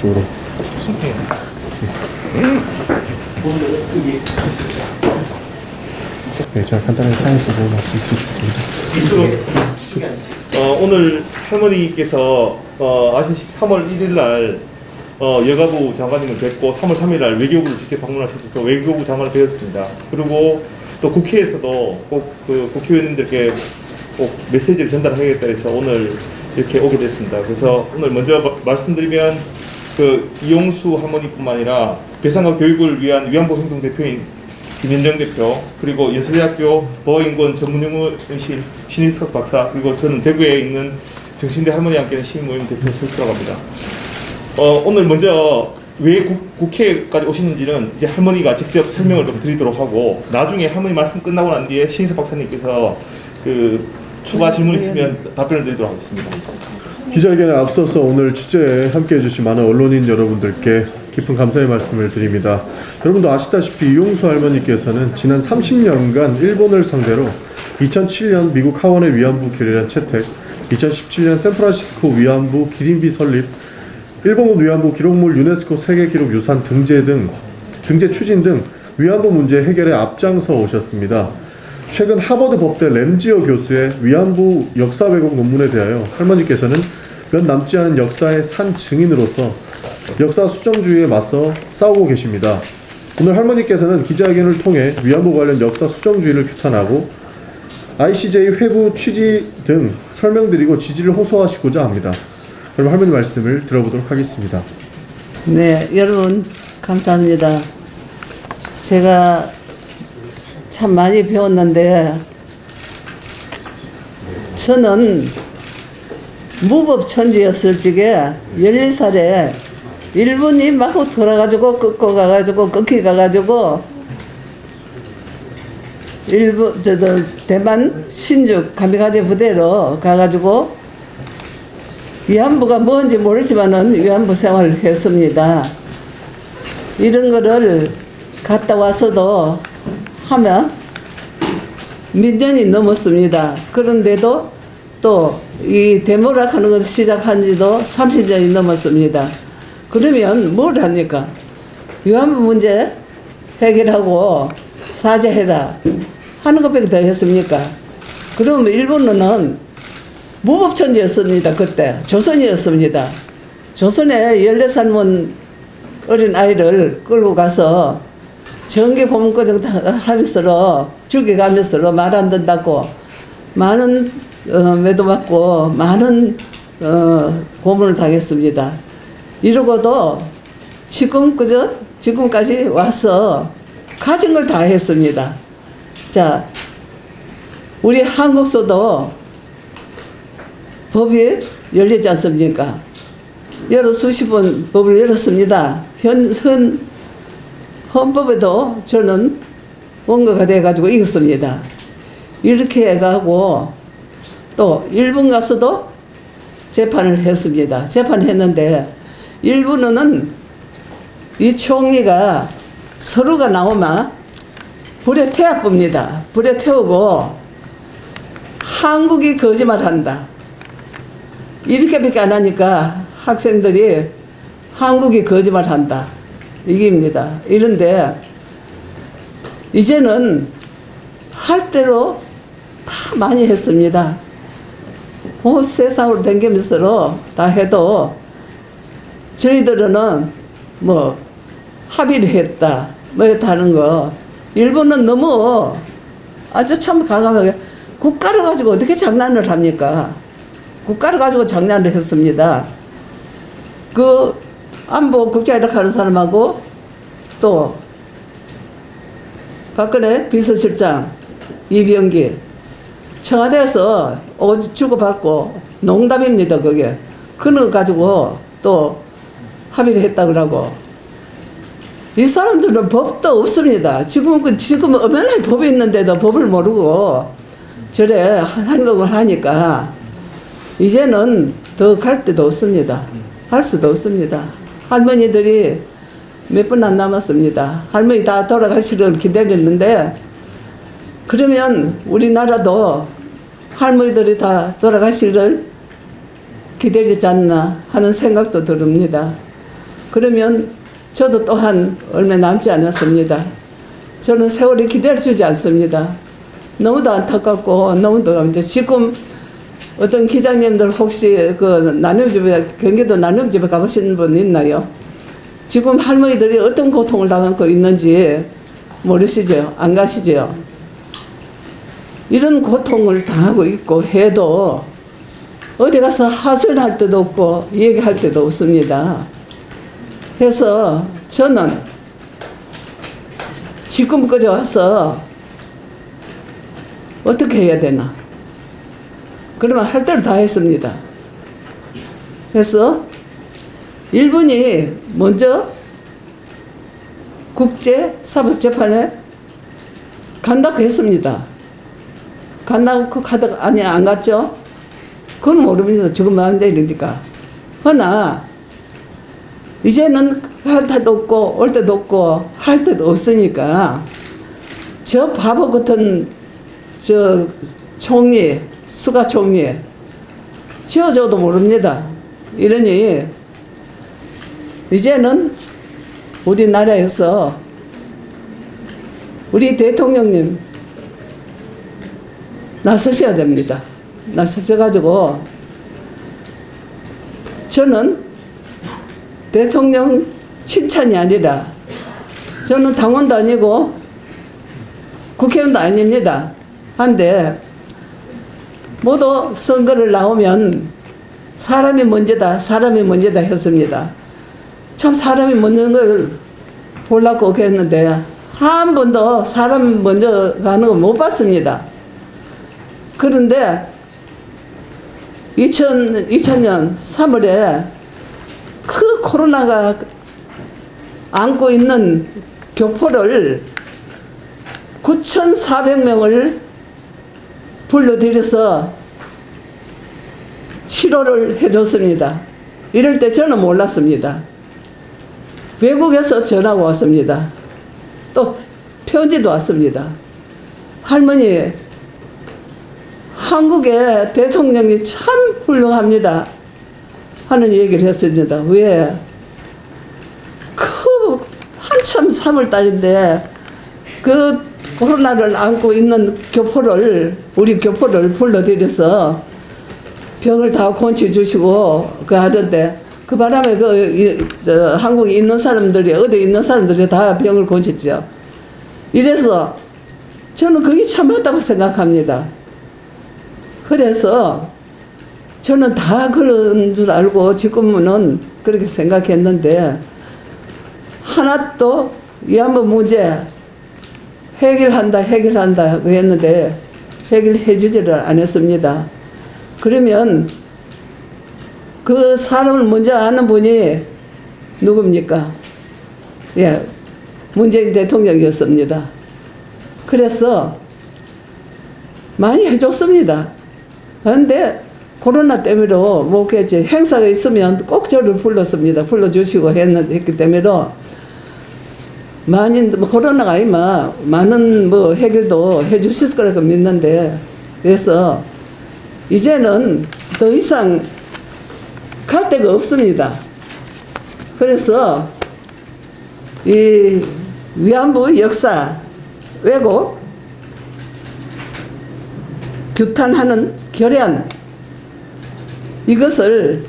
이쪽으로. 네, 제가 간단하게 상황 보고 말씀드리겠습니다. 오늘 할머니께서 아시다시피 3월 1일 날 여가부 장관님을 뵙고 3월 3일 날 외교부를 직접 방문하셔서 또 외교부 장관을 뵈었습니다. 그리고 또 국회에서도 꼭 그 국회의원님들께 꼭 메시지를 전달하겠다 해서 오늘 이렇게 오게 됐습니다. 그래서 오늘 먼저 말씀드리면 그 이용수 할머니뿐만 아니라 배상과 교육을 위한 위안부 행동 대표인 김현정 대표, 그리고 연세대학교 보건인권 전문연구원실 신일석 박사, 그리고 저는 대구에 있는 정신대 할머니 함께하는 시민모임 대표 설수라고 합니다. 오늘 먼저 왜 국회까지 오시는지는 이제 할머니가 직접 설명을 좀 드리도록 하고, 나중에 할머니 말씀 끝나고 난 뒤에 신일석 박사님께서 그 추가 질문 있으면 답변을 드리도록 하겠습니다. 기자회견에 앞서서 오늘 취재에 함께해 주신 많은 언론인 여러분들께 깊은 감사의 말씀을 드립니다. 여러분도 아시다시피 이용수 할머니께서는 지난 30년간 일본을 상대로 2007년 미국 하원의 위안부 결의안 채택, 2017년 샌프란시스코 위안부 기린비 설립, 일본군 위안부 기록물 유네스코 세계기록유산 등재 추진 등 위안부 문제 해결에 앞장서 오셨습니다. 최근 하버드 법대 램지어 교수의 위안부 역사 왜곡 논문에 대하여 할머니께서는 몇 남지 않은 역사의 산 증인으로서 역사 수정주의에 맞서 싸우고 계십니다. 오늘 할머니께서는 기자회견을 통해 위안부 관련 역사 수정주의를 규탄하고 ICJ 회부 취지 등 설명드리고 지지를 호소하시고자 합니다. 그럼 할머니 말씀을 들어보도록 하겠습니다. 네, 여러분 감사합니다. 제가 참 많이 배웠는데, 저는 무법천지였을 적에 11살에 일본이 막 돌아가지고 꺾고 가가지고 꺾기 가가지고 대만 신죽 가미가제 부대로 가가지고 위안부가 뭔지 모르지만은 위안부 생활을 했습니다. 이런 거를 갔다 와서도 하면 몇 년이 넘었습니다. 그런데도 또 이 데모락 하는 것을 시작한 지도 30년이 넘었습니다. 그러면 뭘 합니까? 위안부 문제 해결하고 사죄해라 하는 것밖에 더 했습니까? 그러면 일본은 무법천지였습니다. 그때 조선이었습니다. 조선에 14살 어린 아이를 끌고 가서 정기 고문거정 하면서 죽여가면서 말 안 듣는다고 많은 매도받고 많은 고문을 당했습니다. 이러고도 지금까지 와서 가진 걸 다 했습니다. 자, 우리 한국서도 법이 열리지 않습니까? 수십 번 법을 열었습니다. 헌법에도 저는 원고가 돼가지고 이겼습니다. 이렇게 해가고 또 일본 가서도 재판을 했습니다. 재판했는데 일본은 이 총리가 서류가 나오면 불에 태워봅니다. 불에 태우고 한국이 거짓말한다. 이렇게밖에 안 하니까 학생들이 한국이 거짓말한다. 이깁니다. 이런데 이제는 할 대로 다 많이 했습니다. 세상으로 댕기면서 다 해도 저희들은 뭐 합의를 했다 뭐 했다 하는 거, 일본은 너무 아주 참 과감하게 국가를 가지고 어떻게 장난을 합니까? 국가를 가지고 장난을 했습니다. 그 안보 국제협력 하는 사람하고 또 박근혜 비서실장 이병기 청와대에서 주고받고 농담입니다. 그게 그거 가지고 또 합의를 했다 그러고, 이 사람들은 법도 없습니다. 지금 얼마나 법이 있는데도 법을 모르고 저래 행동을 하니까 이제는 더 갈 데도 없습니다. 할 수도 없습니다. 할머니들이 몇 분 안 남았습니다. 할머니 다 돌아가시길 기다렸는데, 그러면 우리나라도 할머니들이 다 돌아가시기를 기다리지 않나 하는 생각도 듭니다. 그러면 저도 또한 얼마 남지 않았습니다. 저는 세월이 기다려 주지 않습니다. 너무도 안타깝고 너무도 이제 지금 어떤 기장님들 혹시 그 나눔집에 경기도 나눔집에 가보신 분 있나요? 지금 할머니들이 어떤 고통을 당하고 있는지 모르시죠? 안 가시죠? 이런 고통을 당하고 있고 해도 어디 가서 하소연할 때도 없고 얘기할 때도 없습니다. 그래서 저는 지금까지 와서 어떻게 해야 되나? 그러면 할 대로 다 했습니다. 그래서 일본이 먼저 국제사법재판에 간다고 했습니다. 간다고 하다가 아니 안 갔죠? 그건 모릅니다. 지금 마음대로니까. 그러나 이제는 갈 때도 없고 올 때도 없고 할 때도 없으니까 저 바보 같은 저 총리 수가 총리 지어줘도 모릅니다. 이러니 이제는 우리나라에서 우리 대통령님 나서셔야 됩니다. 나서셔가지고 저는 대통령 칭찬이 아니라 저는 당원도 아니고 국회의원도 아닙니다. 한데 모두 선거를 나오면 사람이 먼저다 사람이 먼저다 했습니다. 참 사람이 먼저 걸 보려고 했는데 한 번도 사람 먼저 가는 거 못 봤습니다. 그런데 2000년 3월에 그 코로나가 안고 있는 교포를 9,400명을 불러들여서 치료를 해줬습니다. 이럴 때 저는 몰랐습니다. 외국에서 전화가 왔습니다. 또 편지도 왔습니다. 할머니, 한국의 대통령이 참 훌륭합니다 하는 얘기를 했습니다. 왜? 그 한참 3월 달인데 그 코로나를 안고 있는 교포를 우리 교포를 불러들여서 병을 다 고쳐주시고 그 하던데 그 바람에 한국에 있는 사람들이 어디 있는 사람들이 다 병을 고쳤죠. 이래서 저는 그게 참 맞다고 생각합니다. 그래서 저는 다 그런 줄 알고 지금은 그렇게 생각했는데 하나도 위안부 문제 해결한다 했는데 해결해 주지를 않았습니다. 그러면 그 사람을 먼저 아는 분이 누굽니까? 예, 문재인 대통령이었습니다. 그래서 많이 해줬습니다. 그런데 코로나 때문에 못 했지. 행사가 있으면 꼭 저를 불렀습니다. 불러주시고 했기 때문에 많이 코로나가 아니면 많은 해결도 해주실 거라고 믿는데 그래서 이제는 더 이상 갈 데가 없습니다. 그래서 이 위안부 역사 왜곡 규탄하는 결의안 이것을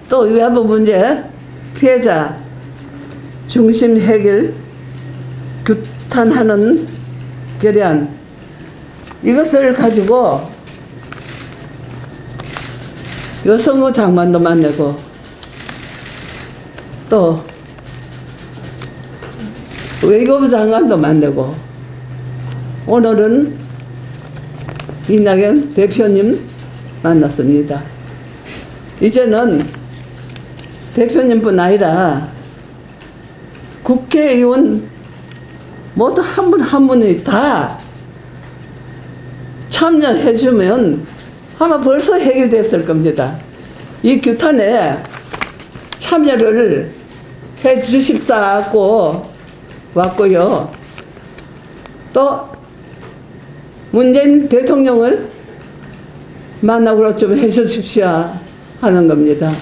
또 위안부 문제 피해자 중심 해결 규탄하는 결의안 이것을 가지고 여성부 장관도 만나고 또 외교부 장관도 만나고 오늘은 이낙연 대표님 만났습니다. 이제는 대표님뿐 아니라 국회의원 모두 한 분 한 분이 다 참여해주면 아마 벌써 해결됐을 겁니다. 이 규탄에 참여를 해주십사고 왔고요. 또 문재인 대통령을 만나고 좀 해주십시오 하는 겁니다.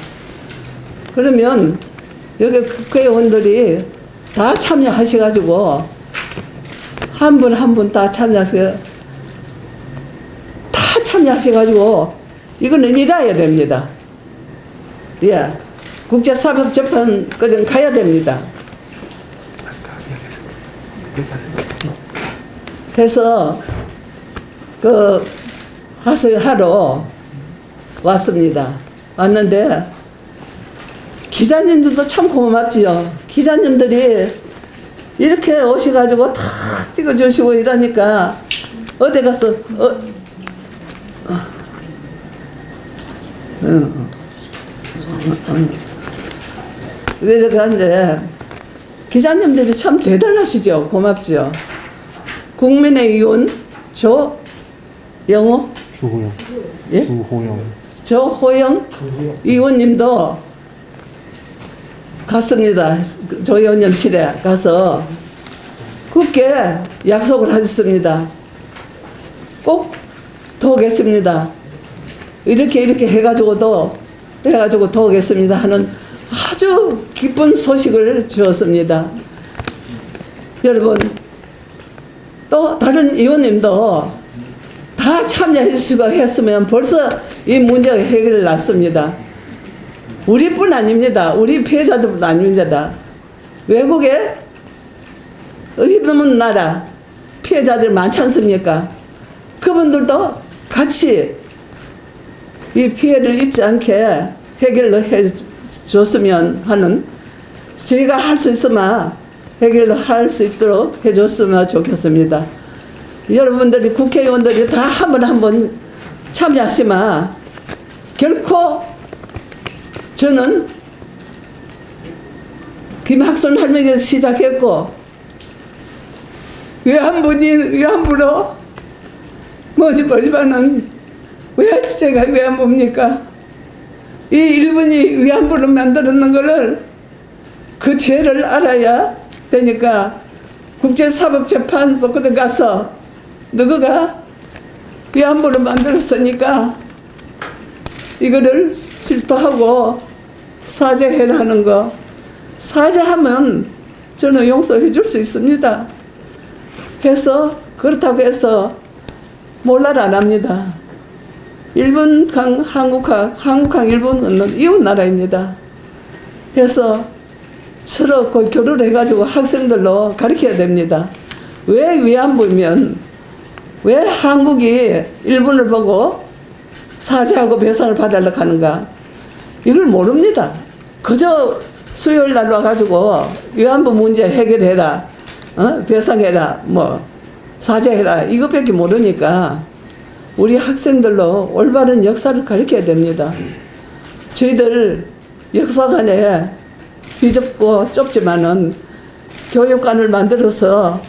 그러면 여기 국회의원들이 다 참여하셔가지고 한 분 한 분 다 참여하셔가지고 이거는 일해야 됩니다. 예, 국제사법재판까지 가야 됩니다. 그래서 그 하소연하러 왔습니다. 왔는데 기자님들도 참 고맙지요. 기자님들이 이렇게 오셔가지고 다 찍어주시고 이러니까 어디 가서 이렇게 하는데 기자님들이 참 대단하시죠. 고맙죠. 국민의힘 조영호 주호영. 예? 주호영. 조호영 의원님도 갔습니다. 조 의원님실에 가서 굳게 약속을 하셨습니다. 꼭 도우겠습니다. 이렇게 해가지고 도우겠습니다 하는 아주 기쁜 소식을 주었습니다. 여러분, 또 다른 의원님도 다 참여해 주시고 했으면 벌써 이 문제가 해결났습니다. 우리뿐 아닙니다. 우리 피해자들뿐 아닙니다. 외국에 힘없는 나라 피해자들 많지 않습니까? 그분들도 같이 이 피해를 입지 않게 해결을 해 줬으면 하는, 저희가 할 수 있으면 해결을 할 수 있도록 해 줬으면 좋겠습니다. 여러분들이 국회의원들이 다 한 번 한 번 참여하시면 결코 저는 김학순 할머니에서 시작했고 외환부로 모집하지만은 왜 제가 외환부입니까? 이 일본이 위안부를 만들었는 거를 그 죄를 알아야 되니까 국제사법재판소 그때 가서 너가 위안부를 만들었으니까 이거를 실토하고 사죄해라는 거, 사죄하면 저는 용서해 줄 수 있습니다. 해서 그렇다고 해서 몰라를 안 합니다. 한국랑 일본은 이웃 나라입니다. 그래서 서로 교류를 해가지고 학생들로 가르쳐야 됩니다. 왜 위안부면 왜 한국이 일본을 보고 사죄하고 배상을 받으려고 하는가? 이걸 모릅니다. 그저 수요일 날 와가지고 위안부 문제 해결해라, 배상해라, 사죄해라, 이것밖에 모르니까 우리 학생들로 올바른 역사를 가르쳐야 됩니다. 저희들 역사관에 비좁고 좁지만은 교육관을 만들어서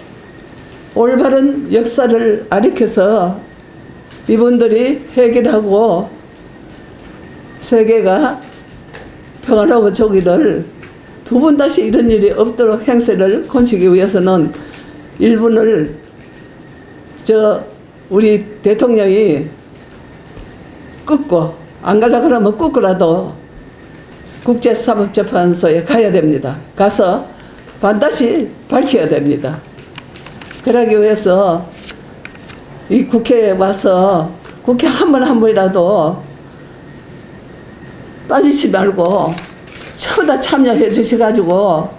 올바른 역사를 가르쳐서 이분들이 해결하고 세계가 평안하고 저기를 두 번 다시 이런 일이 없도록 행세를 건치기 위해서는 일본을 우리 대통령이 끊고 안 가려고 하면 끊고라도 국제사법재판소에 가야 됩니다. 가서 반드시 밝혀야 됩니다. 그러기 위해서 이 국회에 와서 국회 한 번이라도 빠지지 말고 전부 다 참여해 주셔가지고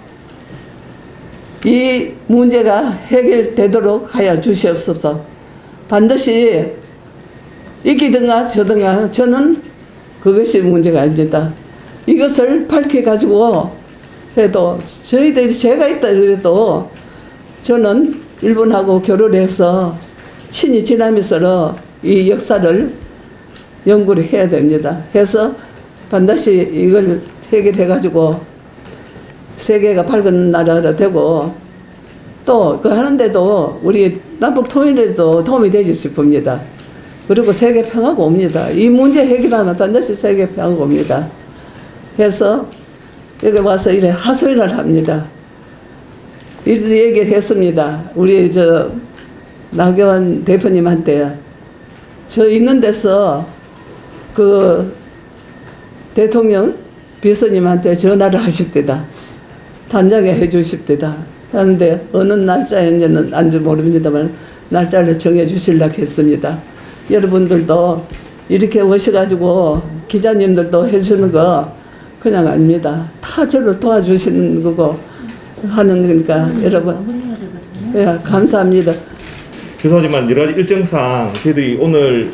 이 문제가 해결되도록 하여 주시옵소서. 반드시 이기든가 저든가 저는 그것이 문제가 아닙니다. 이것을 밝혀가지고 해도 저희들이 죄가 있다 그래도 저는 일본하고 교류를 해서 친히 지나면서 이 역사를 연구를 해야 됩니다. 해서 반드시 이걸 해결해가지고 세계가 밝은 나라가 되고 또 그 하는데도 우리 남북 통일에도 도움이 되지 싶습니다. 그리고 세계 평화가 옵니다. 이 문제 해결하면 반드시 세계 평화가 옵니다. 그래서 여기 와서 이래 하소연을 합니다. 이 얘기를 했습니다. 우리 나경원 대표님한테 저 있는 데서 그 대통령 비서님한테 전화를 하십대다. 단장에 해주십대다. 하는데 어느 날짜인지는 안지 모릅니다만 날짜를 정해주시려고 했습니다. 여러분들도 이렇게 오셔가지고 기자님들도 해주는 거 그냥 아닙니다. 다 저를 도와주시는 거고 하는 거니까 여러분 예, 감사합니다. 죄송하지만 여러 가지 일정상 저희들이 오늘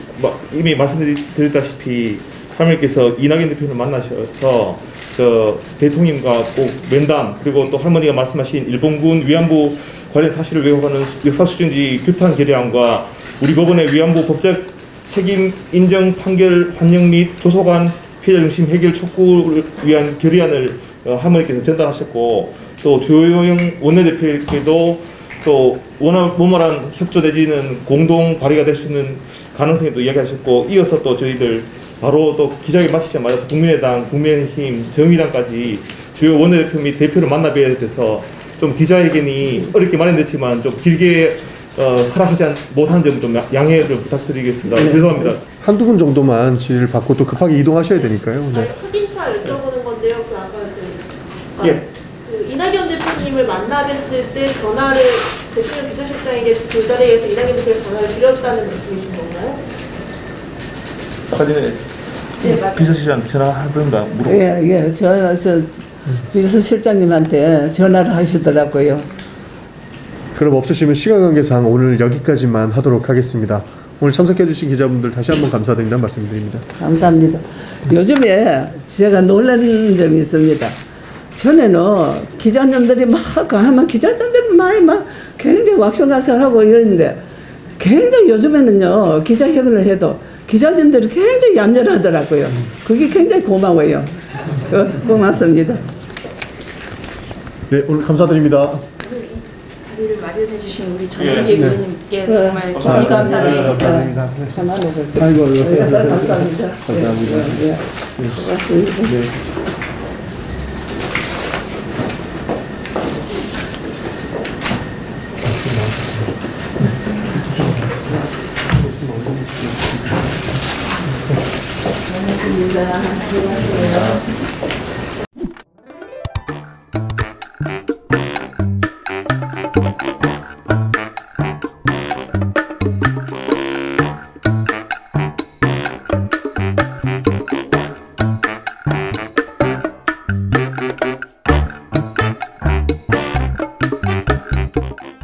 이미 말씀드렸다시피 할머니께서 이낙연 대표를 만나셔서 저 대통령과 꼭 면담, 그리고 또 할머니가 말씀하신 일본군 위안부 관련 사실을 왜곡하는 역사수준지 규탄 결의안과 우리 법원의 위안부 법적 책임 인정 판결 환영 및 조속한 피해자 중심 해결 촉구를 위한 결의안을 할머니께서 전달하셨고, 또 주호영 원내대표에게도 또 원활한 협조 내지는 공동 발의가 될 수 있는 가능성에도 이야기하셨고, 이어서 또 저희들 바로 또 기자회견 마치자마자 국민의당, 국민의힘, 정의당까지 주요 원내대표 및 대표를 만나 뵈야 돼서 좀 기자회견이 어렵게 마련됐지만 좀 길게 허락하지 못한 점 좀 양해 좀 부탁드리겠습니다. 네. 죄송합니다. 한두 분 정도만 질의를 받고 또 급하게 이동하셔야 되니까요. 네. 아니, 확인차 여쭤보는 건데요. 그 아까 예. 그 이낙연 대표님을 만나 뵀을 때 전화를 대통령 비서실장에게 그 자리에서 이낙연 대표가 전화를 드렸다는 말씀이신 건가요? 아까 전에 네, 맞아요. 비서실장 전화하던가 물어보. 예, 저 비서실장님한테 전화를 하시더라고요. 그럼 없으시면 시간 관계상 오늘 여기까지만 하도록 하겠습니다. 오늘 참석해주신 기자분들 다시 한번 감사드린다는 말씀드립니다. 감사합니다. 요즘에 제가 놀란 점이 있습니다. 전에는 기자님들이 막 하면 기자님들이 막 굉장히 왁성가성하고 이러는데 굉장히 요즘에는요 기자회견을 해도 기자님들이 굉장히 얌전하더라고요. 그게 굉장히 고마워요. 고맙습니다. 네, 오늘 감사드립니다. 자리를 마련해 주신 우리 예. 전국의 의원님께 정말 깊이 감사합니다. 감사드립니다. 감사합니다. 아이고, 아이고, 감사합니다. 감사합니다. 예, 고맙습니다. 네. 고맙습니다.